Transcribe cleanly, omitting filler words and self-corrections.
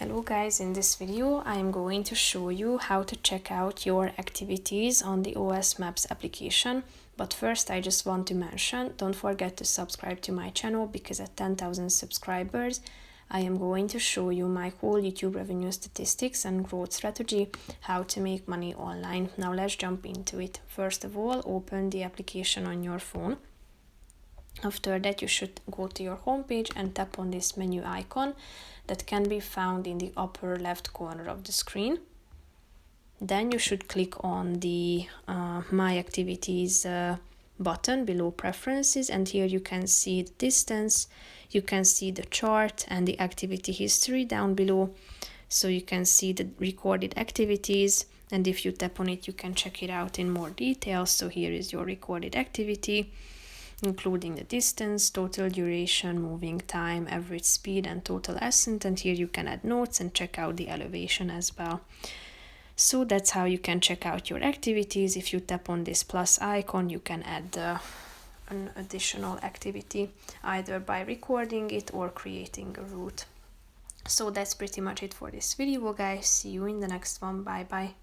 Hello guys, in this video I am going to show you how to check out your activities on the OS Maps application. But first I just want to mention, don't forget to subscribe to my channel because at 10,000 subscribers I am going to show you my whole YouTube revenue statistics and growth strategy, how to make money online. Now let's jump into it. First of all, open the application on your phone. After that, you should go to your homepage and tap on this menu icon that can be found in the upper left corner of the screen. Then you should click on the My Activities button below Preferences, and here you can see the distance, you can see the chart and the activity history down below. So you can see the recorded activities, and if you tap on it you can check it out in more detail. So here is your recorded activity, including the distance, total duration, moving time, average speed, and total ascent. And here you can add notes and check out the elevation as well. So that's how you can check out your activities. If you tap on this plus icon, you can add an additional activity, either by recording it or creating a route. So that's pretty much it for this video, guys. See you in the next one. Bye bye.